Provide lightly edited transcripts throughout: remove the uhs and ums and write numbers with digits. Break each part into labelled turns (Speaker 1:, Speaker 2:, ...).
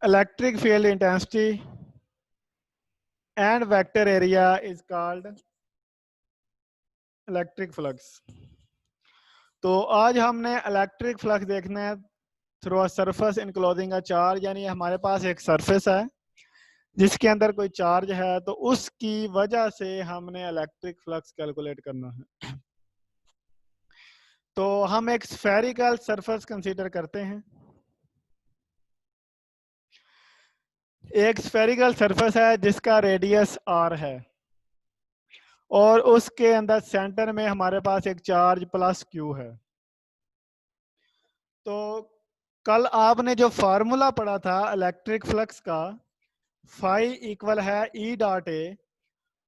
Speaker 1: electric field intensity and vector area is called electric flux. तो आज हमने electric flux देखना है through a surface enclosing a charge, यानी हमारे पास एक सरफेस है जिसके अंदर कोई चार्ज है, तो उसकी वजह से हमने इलेक्ट्रिक फ्लक्स कैलकुलेट करना है। तो हम एक स्फेरिकल सरफेस कंसीडर करते हैं। एक स्फेरिकल सरफेस है जिसका रेडियस r है और उसके अंदर सेंटर में हमारे पास एक चार्ज प्लस q है। तो कल आपने जो फार्मूला पढ़ा था इलेक्ट्रिक फ्लक्स का, फाई इक्वल है ई डॉट ए,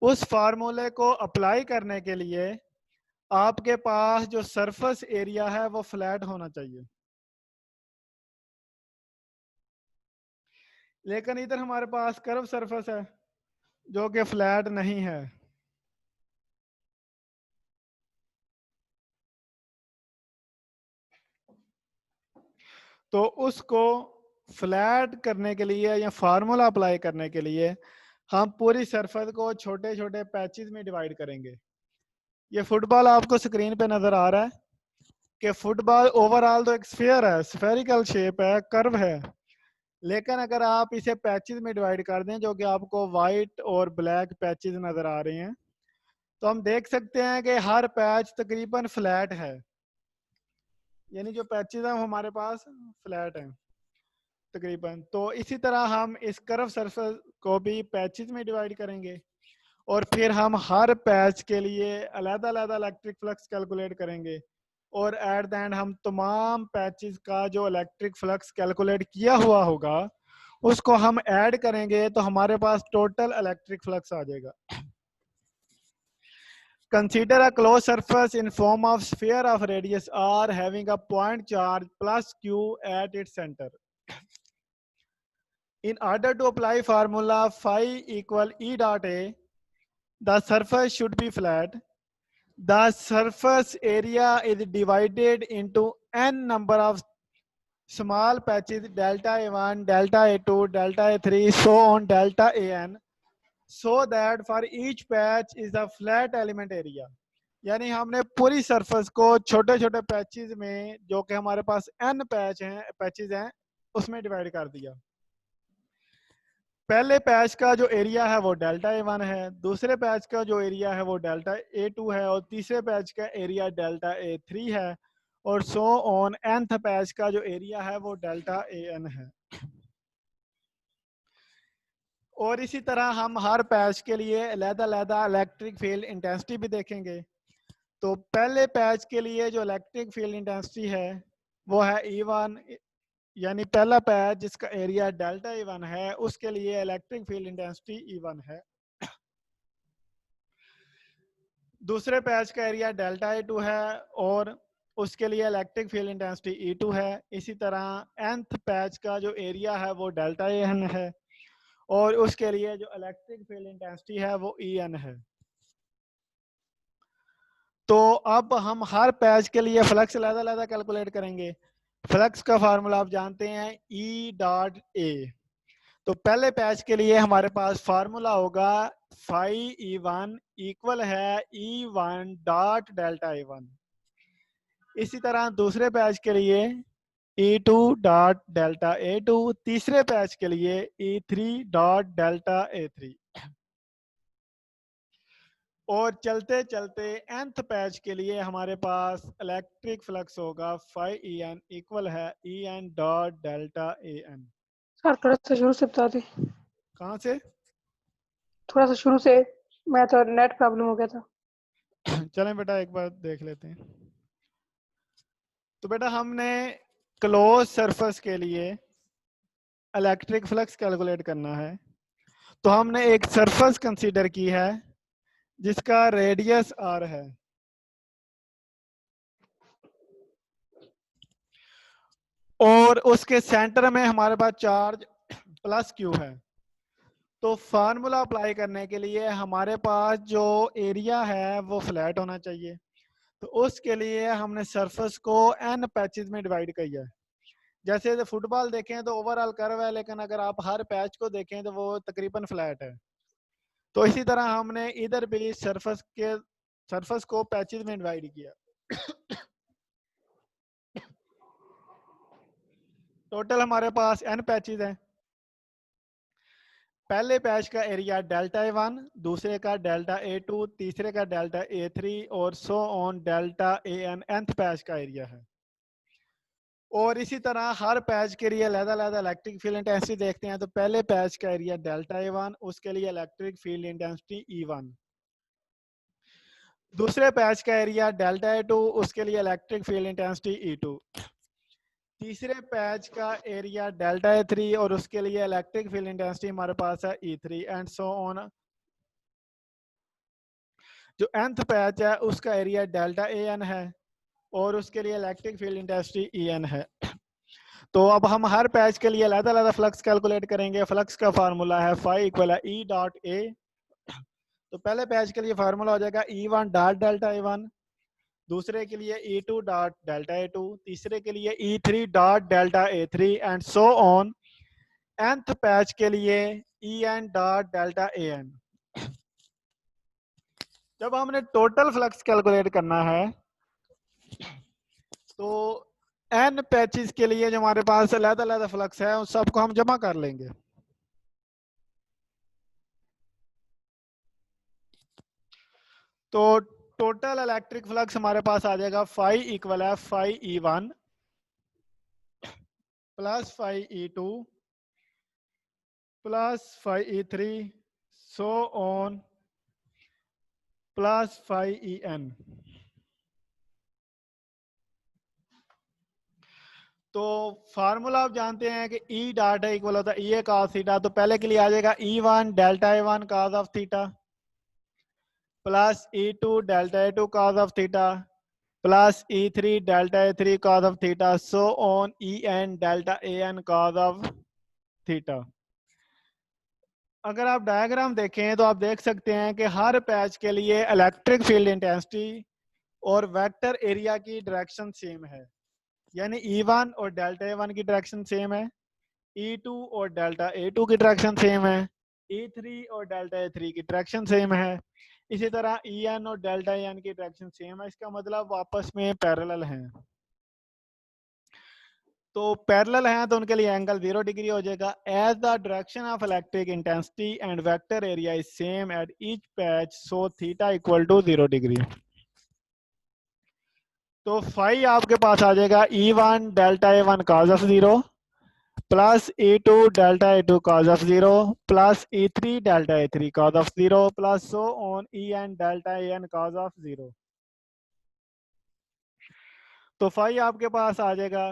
Speaker 1: उस फार्मूले को अप्लाई करने के लिए आपके पास जो सरफेस एरिया है वो फ्लैट होना चाहिए, लेकिन इधर हमारे पास कर्व सरफेस है जो कि फ्लैट नहीं है। तो उसको फ्लैट करने के लिए या फार्मूला अप्लाई करने के लिए हम पूरी सरफेस को छोटे छोटे पैचेस में डिवाइड करेंगे। ये फुटबॉल आपको स्क्रीन पे नजर आ रहा है कि फुटबॉल ओवरऑल तो एक स्फीयर है, स्फेरिकल शेप है, कर्व है, लेकिन अगर आप इसे पैचेस में डिवाइड कर दें जो कि आपको वाइट और ब्लैक पैचेस नजर आ रहे हैं, तो हम देख सकते हैं कि हर पैच तकरीबन फ्लैट है, यानी जो पैचेस हैं वो हमारे पास फ्लैट हैं तकरीबन। तो इसी तरह हम इस कर्व सरफेस को भी पैचेस में डिवाइड करेंगे और फिर हम हर पैच के लिए अलग-अलग इलेक्ट्रिक फ्लक्स कैलकुलेट करेंगे और एट द एंड हम तमाम पैचेस का जो इलेक्ट्रिक फ्लक्स कैलकुलेट किया हुआ होगा उसको हम ऐड करेंगे तो हमारे पास टोटल इलेक्ट्रिक फ्लक्स आ जाएगा। Consider a closed surface in form of sphere of radius r having a point charge plus q at its center. In order to apply formula phi equal E dot A, the surface should be flat. The surface area is divided into n number of small patches delta A1, delta A2, delta A3, so on delta AN, so that for each patch is a flat element area. यानी हमने पूरी surface को छोटे छोटे patches में, जो कि हमारे पास n पैचेस हैं, उसमें डिवाइड कर दिया। पहले पैच का जो एरिया है वो डेल्टा A1 है, दूसरे पैच का जो एरिया है वो डेल्टा A2 है और तीसरे पैच का एरिया डेल्टा A3 है और सो ऑन nth पैच का जो एरिया है वो डेल्टा AN है। और इसी तरह हम हर पैच के लिए अलग-अलग इलेक्ट्रिक फील्ड इंटेंसिटी भी देखेंगे। तो पहले पैच के लिए जो इलेक्ट्रिक फील्ड इंटेंसिटी है वो है E1, यानी पहला पैच जिसका एरिया डेल्टा E1 है उसके लिए इलेक्ट्रिक फील्ड इंटेंसिटी E1 है। दूसरे पैच का एरिया डेल्टा A2 है और उसके लिए इलेक्ट्रिक फील्ड इंटेंसिटी E2 है। इसी तरह nth पैच का जो एरिया है वो डेल्टा AN है और उसके लिए जो इलेक्ट्रिक फील्ड इंटेंसिटी है वो EN है। तो अब हम हर पैच के लिए फ्लक्स अलग-अलग कैलकुलेट करेंगे। फ्लक्स का फार्मूला आप जानते हैं E डॉट A। तो पहले पैच के लिए हमारे पास फार्मूला होगा फाई E1 इक्वल है E1 डॉट डेल्टा A1। इसी तरह दूसरे पैच के लिए E2 डॉट डेल्टा A2, तीसरे पैच के लिए E3 डॉट डेल्टा A3 और चलते चलते nth पैच के लिए हमारे पास इलेक्ट्रिक फ्लक्स होगा फाई En इक्वल है En dot delta AN।
Speaker 2: Sir थोड़ा सा शुरू से बता दे।
Speaker 1: कहाँ से?
Speaker 2: थोड़ा सा शुरू से, मैं तो नेट प्रॉब्लम हो गया था।
Speaker 1: चलें बेटा एक बार देख लेते हैं। तो बेटा हमने क्लोज सरफेस के लिए इलेक्ट्रिक फ्लक्स कैलकुलेट करना है, तो हमने एक सरफेस कंसीडर की है जिसका रेडियस r है और उसके सेंटर में हमारे पास चार्ज प्लस q है। तो फार्मूला अप्लाई करने के लिए हमारे पास जो एरिया है वो फ्लैट होना चाहिए, तो उसके लिए हमने सरफेस को n पैचेस में डिवाइड किया है। जैसे फुटबॉल देखें तो ओवरऑल कर्व है, लेकिन अगर आप हर पैच को देखें तो वो तकरीबन फ्लैट है। तो इसी तरह हमने इधर भी सरफेस को पैचेस में डिवाइड किया। टोटल हमारे पास n पैचेस हैं। पहले पैच का एरिया डेल्टा A1, दूसरे का डेल्टा A2, तीसरे का डेल्टा A3 और सो on delta AN nth patch का एरिया है। और इसी तरह हर पैच के लिए अलग-अलग इलेक्ट्रिक फील्ड इंटेंसिटी देखते हैं। तो पहले पैच का एरिया डेल्टा A1, उसके लिए इलेक्ट्रिक फील्ड इंटेंसिटी E1। दूसरे पैच का एरिया डेल्टा A2, उसके लिए इलेक्ट्रिक फील्ड इंटेंसिटी E2। तीसरे पैच का एरिया डेल्टा A3 और उसके लिए इलेक्ट्रिक फील्ड इंटेंसिटी हमारे पास है E3 एंड सो ऑन। जो nth पैच है उसका एरिया डेल्टा AN है और उसके लिए इलेक्ट्रिक फील्ड इंटेंसिटी EN है। तो अब हम हर पैच के लिए अलग-अलग फ्लक्स कैलकुलेट करेंगे। फ्लक्स का फार्मूला है फाई इक्वल है E डॉट A। तो पहले पैच के लिए फार्मूला हो जाएगा E1 डॉट डेल्टा A1, दूसरे के लिए E2 डॉट डेल्टा A2, तीसरे के लिए E3 dot delta A3 and so on. nth patch के लिए EN डॉट डेल्टा AN। जब हमने टोटल फ्लक्स कैलकुलेट करना है तो n पैचेस के लिए जो हमारे पास अलग-अलग फ्लक्स है उस सबको हम जमा कर लेंगे। तो टोटल इलेक्ट्रिक फ्लक्स हमारे पास आ जाएगा फाई इक्वल है phi E1 plus phi E2 plus phi E3 so on plus phi EN। तो फार्मूला आप जानते हैं कि E डॉट है इक्वल होता है E A cos थीटा। तो पहले के लिए आ जाएगा E1 delta A1 cos of theta plus E2 delta A2 cos of theta plus E3 delta A3 cos of theta so on EN delta AN cos of theta. अगर आप diagram देखें तो आप देख सकते हैं कि हर पैच के लिए इलेक्ट्रिक फील्ड इंटेंसिटी और वेक्टर एरिया की डायरेक्शन सेम है। यानी E1 और डेल्टा A1 की डायरेक्शन सेम है, E2 और डेल्टा A2 की डायरेक्शन सेम है, E3 और डेल्टा A3 की डायरेक्शन सेम है। इसी तरह EN और डेल्टा EN की डायरेक्शन सेम है। इसका मतलब आपस में पैरेलल हैं। तो पैरेलल हैं तो उनके लिए एंगल 0 डिग्री हो जाएगा। As the direction of electric intensity and vector area is same at each patch so theta equal to 0 degree. तो फाई आपके पास आ जाएगा E1 delta A1 cos of 0 plus E2 delta A2 cos of 0 plus E3 delta A3 cos of 0 plus so on EN delta AN cos of 0। तो phi आपके पास आ जाएगा,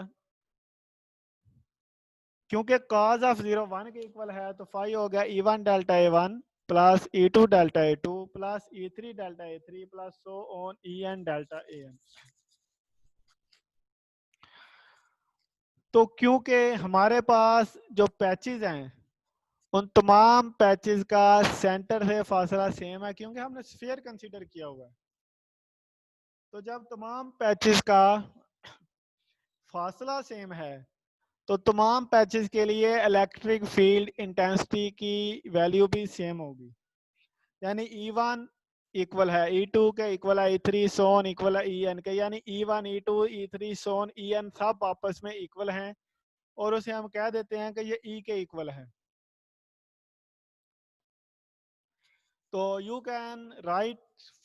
Speaker 1: क्योंकि cos ऑफ 0 1 के इक्वल है तो फाई हो गया E1 delta A1 plus E2 delta A2 plus E3 delta A3 plus so on EN delta AN। तो क्योंकि हमारे पास जो पैचेस हैं उन तमाम पैचेस का सेंटर से फासला सेम है, क्योंकि हमने स्फीयर कंसीडर किया हुआ है। तो जब तमाम पैचेस का फासला सेम है तो तमाम पैचेस के लिए इलेक्ट्रिक फील्ड इंटेंसिटी की वैल्यू भी सेम होगी। यानी E1 इक्वल है E2 के इक्वल है E3 सोन इक्वल है EN के, यानी E1 E2 E3 सोन EN सब आपस में इक्वल हैं और उसे हम कह देते हैं कि ये E के इक्वल है। तो you can write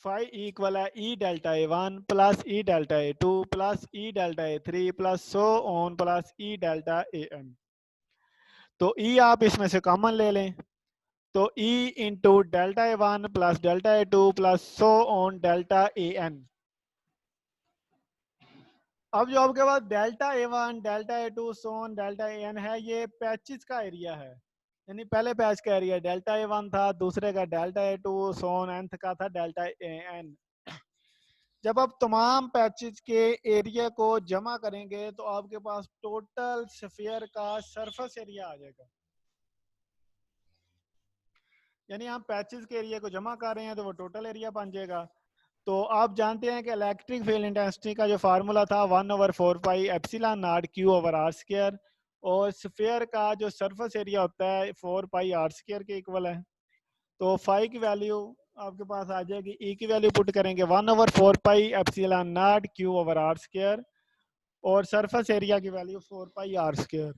Speaker 1: phi equal है E delta A1 plus E delta A2 plus E delta A3 plus so on plus E delta AN। तो E आप इसमें से कॉमन ले लें तो E into delta A1 plus delta A2 plus so on delta AN। अब जो आपके पास delta A1 delta A2 so on delta AN है, ये पैचेस का एरिया है। यानी पहले पैच का एरिया डेल्टा A1 था, दूसरे का delta A2 so on nth का था डेल्टा AN। जब आप तमाम पैचेस के एरिया को जमा करेंगे तो आपके पास टोटल स्फीयर का सरफेस एरिया आ जाएगा। यानी हम पैचेस के एरिया को जमा कर रहे हैं तो वो टोटल एरिया बन जाएगा। तो आप जानते हैं कि इलेक्ट्रिक फील्ड इंटेंसिटी का जो फार्मूला था 1/4 pi epsilon naught Q over R square, और स्फीयर का जो सरफेस एरिया होता है 4 पाई आर स्क्वायर के इक्वल है। तो फाई की वैल्यू आपके पास आ जाएगी, ई की वैल्यू पुट करेंगे 1/4 pi epsilon naught Q over R square, और सरफेस एरिया की value 4 pi R square.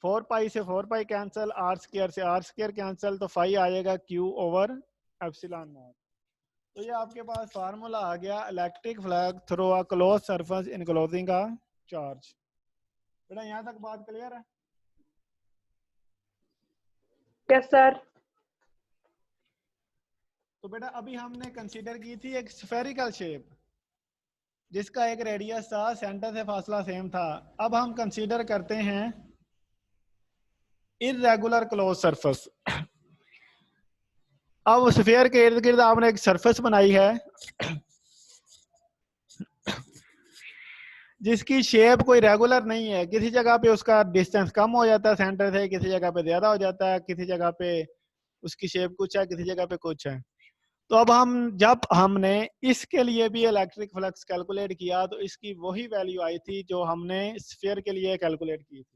Speaker 1: 4 pi से 4 पाई कैंसिल, आर स्क्वायर से आर स्क्वायर कैंसिल, तो फाई आएगा क्यू ओवर एप्सिलॉन नॉट। तो ये आपके पास फार्मूला आ गया electric flux through a close surface enclosing a charge. बेटा यहाँ तक बात क्लियर है?
Speaker 2: Yes sir.
Speaker 1: तो बेटा अभी हमने कंसीडर की थी एक स्फेरिकल शेप जिसका एक रेडियस था, सेंटर से फासला सेम था। अब हम कंसीडर करते हैं इर्रेगुलर क्लोज सरफेस। अब स्फीयर के इर्द गिर्द आपने एक सरफेस बनाई है जिसकी शेप कोई रेगुलर नहीं है। किसी जगह पे उसका डिस्टेंस कम हो जाता है सेंटर से, किसी जगह पे ज्यादा हो जाता है, किसी जगह पे उसकी शेप कुछ है, किसी जगह पे कुछ है। तो अब जब हमने इसके लिए भी इलेक्ट्रिक फ्लक्स कैलकुलेट किया तो इसकी वही वैल्यू आई थी जो हमने स्फीयर के लिए कैलकुलेट की थी।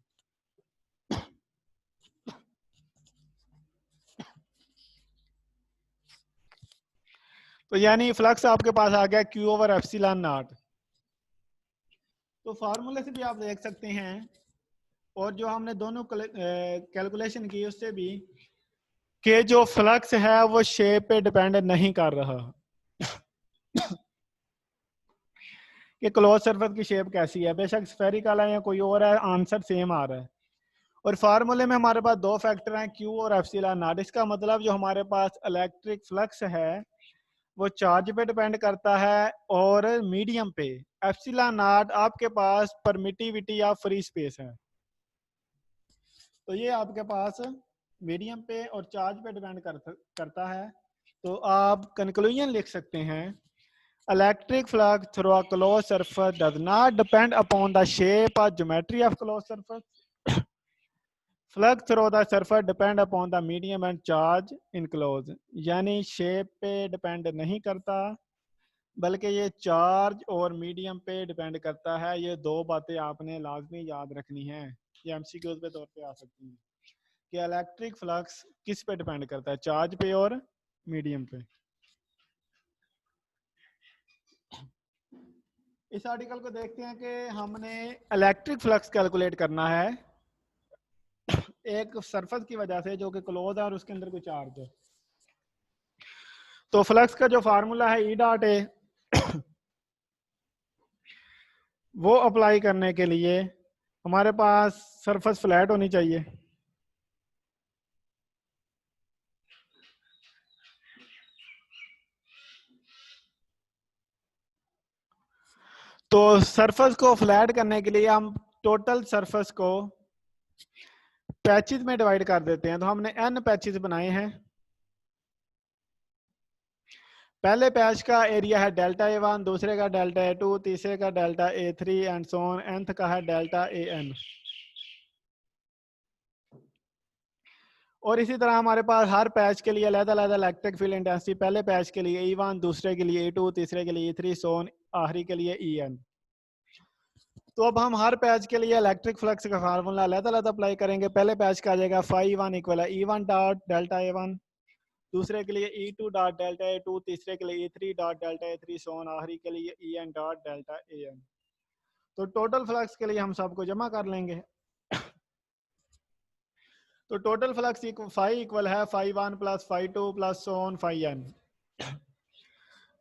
Speaker 1: तो यानी फ्लक्स आपके पास आ गया क्यू ओवर एप्सिलॉन नॉट। तो फार्मूले से भी आप देख सकते हैं, और जो हमने दोनों कैलकुलेशन की उससे भी, कि जो फ्लक्स है वो शेप पे डिपेंड नहीं कर रहा कि क्लोज सरफेस की शेप कैसी है, बेशक स्फेरिकल है या कोई और है, आंसर सेम आ रहा है। और फार्मूले में हमारे पास दो फैक्टर हैं, क्यू और एप्सिलॉन नॉट। इसका मतलब जो हमारे पास इलेक्ट्रिक फ्लक्स है वो चार्ज पे डिपेंड करता है और मीडियम पे। एप्सिलॉन नॉट आपके पास परमिटिविटी या फ्री स्पेस है। तो ये आपके पास मीडियम पे और चार्ज पे डिपेंड करता है। तो आप कंक्लूजन लिख सकते हैं, electric flux through a close surface does not depend upon the shape और geometry of close surface. Flux through the surface depend upon the medium and charge enclose. यानी शेप पे डिपेंड नहीं करता बल्कि ये चार्ज और मीडियम पे depend करता है। ये दो बातें आपने लाजमी याद रखनी है, ये एमसीक्यूज पे तौर पे आ सकती हैं कि इलेक्ट्रिक फ्लक्स किस पे डिपेंड करता है, चार्ज पे और मीडियम पे। इस आर्टिकल को देखते हैं कि हमने इलेक्ट्रिक फ्लक्स कैलकुलेट करना है एक सरफेस की वजह से जो कि क्लोज है और उसके अंदर कोई चार्ज है। तो फ्लक्स का जो फार्मूला है ई डॉट ए, वो अप्लाई करने के लिए हमारे पास सरफेस फ्लैट होनी चाहिए। तो सरफेस को फ्लैट करने के लिए हम टोटल सरफेस को पैचेस में डिवाइड कर देते हैं। तो हमने n पैचेस बनाए हैं। पहले पैच का एरिया है डेल्टा A1, दूसरे का डेल्टा A2, तीसरे का delta A3 and so on, nth का है डेल्टा AN। और इसी तरह हमारे पास हर पैच के लिए अलग-अलग इलेक्ट्रिक फील्ड इंटेंसिटी, पहले पैच के लिए E1, दूसरे के लिए E2, तीसरे के लिए E3 सो ऑन, आखिरी के लिए EN। तो अब हम हर पैच के लिए इलेक्ट्रिक फ्लक्स का फार्मूला अलग-अलग अप्लाई करेंगे। पहले पैच का आ जाएगा φ1 इक्वल है E1 डॉट डेल्टा A1, दूसरे के लिए E2 डॉट डेल्टा A2, तीसरे के लिए E3 dot delta A3 so on, आखिरी के लिए EN डॉट डेल्टा AN। तो टोटल फ्लक्स के लिए हम सबको जमा कर लेंगे। तो टोटल फ्लक्स फाई इक्वल है φ1 plus φ2 plus so on φn।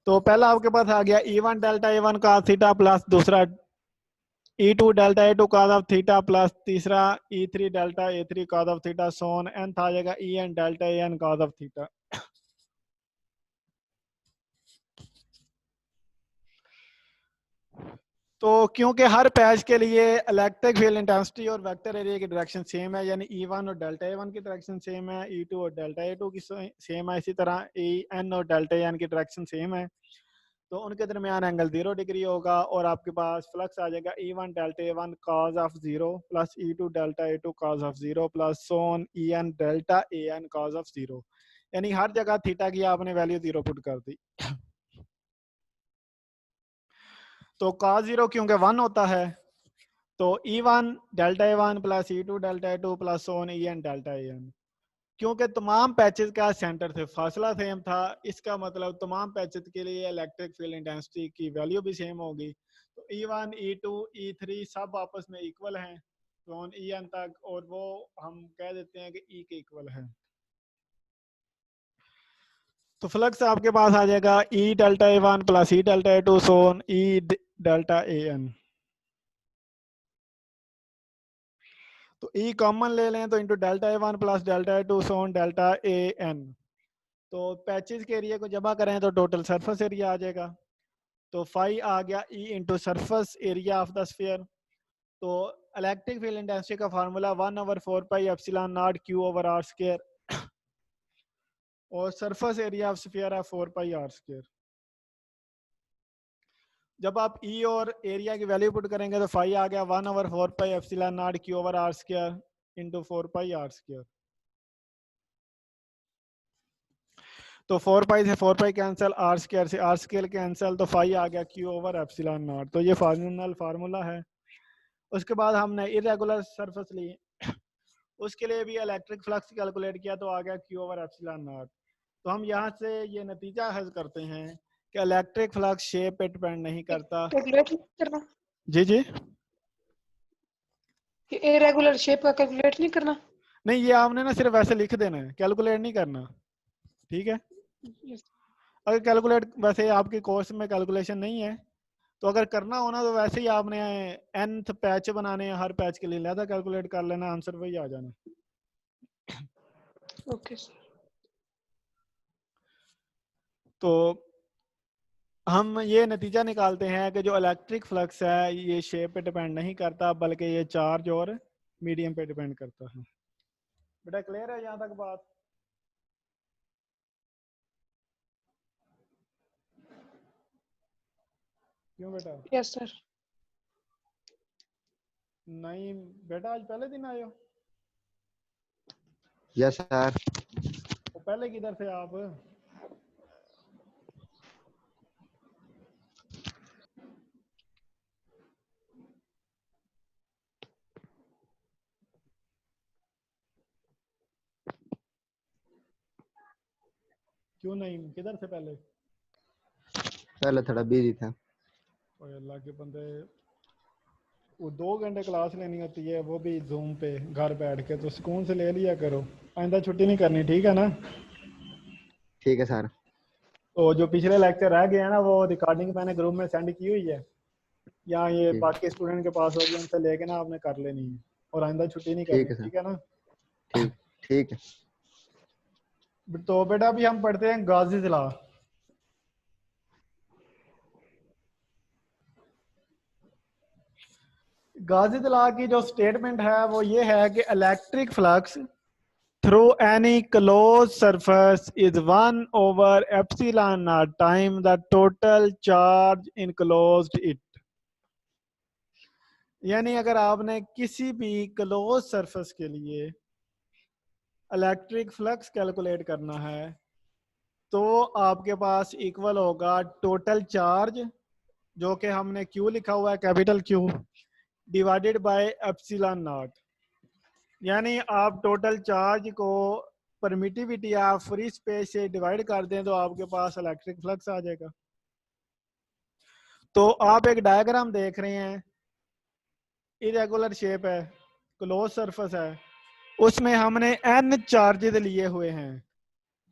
Speaker 1: तो पहला आपके पास आ गया E1 डेल्टा A1 का थीटा प्लस दूसरा E2 delta A2 cos of theta plus तीसरा E3 delta A3 cos of theta so on, nth आ जाएगा EN delta AN cos of theta. तो क्योंकि हर पैच के लिए इलेक्ट्रिक फील्ड इंटेंसिटी और vector area की डायरेक्शन सेम है, यानी E1 और डेल्टा A1 की डायरेक्शन सेम है, E2 और डेल्टा A2 की सेम है, इसी तरह EN और डेल्टा AN की डायरेक्शन सेम है, तो उनके दरमियान एंगल 0 डिग्री होगा। और आपके पास फ्लक्स आ जाएगा E1 delta A1 cos of 0 plus E2 delta A2 cos of 0 plus so on EN delta AN cos of 0। यानी हर जगह थीटा की आपने वैल्यू 0 पुट कर दी। तो cos 0 क्योंकि 1 होता है, तो E1 delta A1 plus E2 delta A2 plus so on EN delta AN। क्योंकि तमाम पैचेस का सेंटर थे, फासला सेम था, इसका मतलब तमाम पैचेस के लिए इलेक्ट्रिक फील्ड इंटेंसिटी की वैल्यू भी सेम होगी। तो E1 E2 E3 सब आपस में इक्वल हैं सोन EN तक, और वो हम कह देते हैं कि E के इक्वल है। तो फ्लक्स आपके पास आ जाएगा E delta A1 plus E delta A2 so on E delta AN। तो E कॉमन ले लें तो into delta A1 plus delta A2 so on delta AN। तो पैचेस के एरिया को जमा करें तो टोटल सरफेस एरिया आ जाएगा। तो फाई आ गया E into surface area of the sphere. तो इलेक्ट्रिक फील्ड इंटेंसिटी का formula 1/4 pi epsilon not Q over R square, और सरफेस एरिया ऑफ स्फीयर है 4 पाई R स्क्वायर। जब आप E और एरिया की वैल्यू पुट करेंगे तो फाई आ गया 1/4 pi epsilon not Q over R square into 4 pi R square. तो 4 पाई से 4 पाई कैंसिल, आर स्क्वायर से आर स्क्वायर कैंसिल, तो फाई आ गया Q ओवर एप्सिलॉन नॉट। तो ये फार्मूला फार्मूला है। उसके बाद हमने इरेगुलर सरफेस ली, उसके लिए भी इलेक्ट्रिक फ्लक्स कैलकुलेट किया, तो आ गया Q ओवर एप्सिलॉन नॉट। तो हम यहाँ से ये नतीजा हासिल करते हैं कि इलेक्ट्रिक फ्लक्स शेप पे डिपेंड नहीं करता।
Speaker 2: कैलकुलेट नहीं करना,
Speaker 1: जी जी,
Speaker 2: कि इरेगुलर शेप का कैलकुलेट नहीं करना।
Speaker 1: नहीं ये आपने ना सिर्फ ऐसे लिख देना है, कैलकुलेट नहीं करना, ठीक है।
Speaker 2: Yes.
Speaker 1: अगर कैलकुलेट, वैसे आपके कोर्स में कैलकुलेशन नहीं है, तो अगर करना हो ना तो वैसे ही आपने nth पैच बनाने हैं, हर पैच के लिए लिहाजा कैलकुलेट कर लेना, आंसर वही आ जाना।
Speaker 2: Okay sir.
Speaker 1: तो हम ये नतीजा निकालते हैं कि जो इलेक्ट्रिक फ्लक्स है ये शेप पे डिपेंड नहीं करता, बल्कि ये चार्ज और मीडियम पे डिपेंड करता है। बेटा क्लियर है यहाँ तक बात? क्यों बेटा?
Speaker 2: Yes sir.
Speaker 1: नहीं बेटा, आज पहले दिन आए हो?
Speaker 3: Yes sir.
Speaker 1: वो पहले किधर थे आप? क्यों नहीं, किधर थे पहले?
Speaker 3: पहले थोड़ा बिजी था।
Speaker 1: ओए अल्लाह के बंदे, वो 2 घंटे क्लास लेनी होती है, वो भी जूम पे घर बैठ के, तो सुकून से ले लिया करो, आइंदा छुट्टी नहीं करनी, ठीक है ना?
Speaker 3: ठीक है सर।
Speaker 1: तो जो पिछले लेक्चर रह गए हैं ना, वो रिकॉर्डिंग मैंने ग्रुप में सेंड की हुई है, या ये
Speaker 3: ठीक
Speaker 1: बाकी स्टूडेंट के पास होगी, उनसे लेके ना आपने कर लेनी है, और आइंदा छुट्टी नहीं
Speaker 3: ठीक
Speaker 1: करनी,
Speaker 3: है सर।
Speaker 1: ठीक है ना?
Speaker 3: ठीक ठीक है।
Speaker 1: तो बेटा अभी हम पढ़ते हैं गाजीज लॉ। गाजीज लॉ की जो स्टेटमेंट है वो ये है कि electric flux through any closed surface is 1 over epsilon naught time the total charge enclosed it। यानी अगर आपने किसी भी क्लोज सरफेस के लिए इलेक्ट्रिक फ्लक्स कैलकुलेट करना है, तो आपके पास इक्वल होगा टोटल चार्ज, जो कि हमने Q लिखा हुआ है capital Q, divided by epsilon not. यानी आप टोटल चार्ज को परमिटिविटी या फ्री स्पेस से डिवाइड कर दें तो आपके पास इलेक्ट्रिक फ्लक्स आ जाएगा। तो आप एक डायग्राम देख रहे हैं, इरेगुलर शेप है, क्लोज सरफेस है, उसमें हमने n चार्जेस लिए हुए हैं।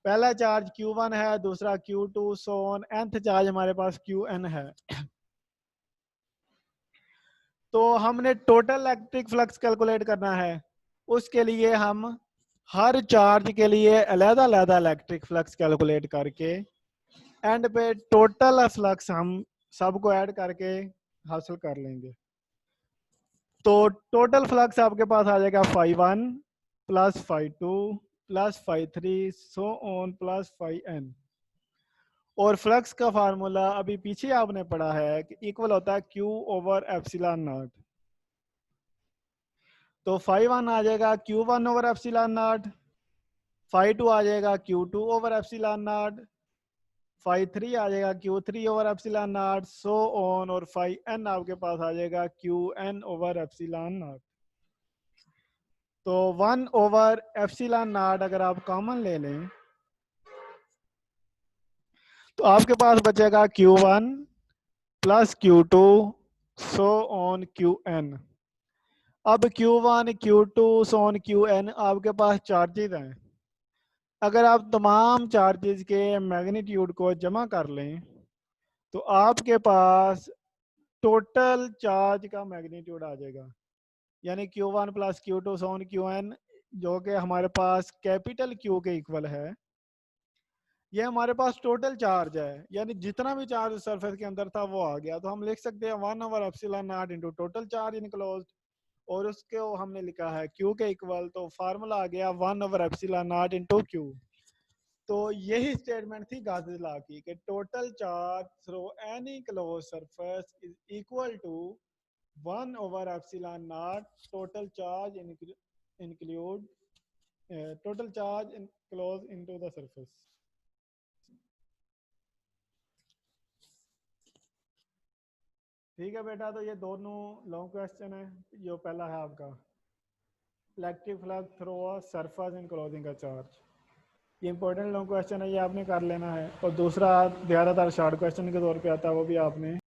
Speaker 1: पहला चार्ज Q1 है, दूसरा Q2, so on, nth charge हमारे पास Qn है। तो हमने टोटल इलेक्ट्रिक फ्लक्स कैलकुलेट करना है, उसके लिए हम हर चार्ज के लिए अलग-अलग इलेक्ट्रिक फ्लक्स कैलकुलेट करके एंड पे टोटल फ्लक्स हम सबको ऐड करके हासिल कर लेंगे। तो टोटल फ्लक्स आपके पास आ जाएगा φ1 plus φ2 plus φ3 so on plus φn। और फ्लक्स का फार्मूला अभी पीछे आपने पढ़ा है कि इक्वल होता है Q ओवर एप्सिलॉन नॉट। तो φ1 आ जाएगा Q1 ओवर एप्सिलॉन नॉट, φ2 आ जाएगा Q2 over epsilon naught, phi 3 आ जाएगा Q3 over epsilon naught, so on, और फाई n आपके पास आ जाएगा Qn ओवर एप्सिलॉन नॉट। तो 1 ओवर एप्सिलॉन नॉट अगर आप कॉमन ले लें तो आपके पास बचेगा Q1 plus Q2 so on Qn। अब Q1 Q2 so on Qn आपके पास चार्जेस हैं। अगर आप तमाम चार्जेस के मैग्नीट्यूड को जमा कर लें तो आपके पास टोटल चार्ज का मैग्नीट्यूड आ जाएगा, यानी Q1 plus Q2 so on Qn, जो कि हमारे पास कैपिटल Q के इक्वल है। ये हमारे पास टोटल चार्ज है, यानी जितना भी चार्ज सरफेस के अंदर था वो आ गया। तो हम लिख सकते हैं 1 over epsilon naught into total charge enclosed, और उसको हमने लिखा है Q के इक्वल, तो फार्मूला आ गया 1 over epsilon naught into Q। तो यही स्टेटमेंट थी गाउस लॉ की कि total charge through any close surface is equal to 1 over epsilon naught total charge include total charge enclose into the surface. ठीक है बेटा, तो ये दोनों लॉन्ग क्वेश्चन है। जो पहला है आपका electric flux through a surface enclosing का चार्ज, ये इंपॉर्टेंट लॉन्ग क्वेश्चन है, ये आपने कर लेना है। और दूसरा ज़्यादातर शॉर्ट क्वेश्चन के तौर पे आता है, वो भी आपने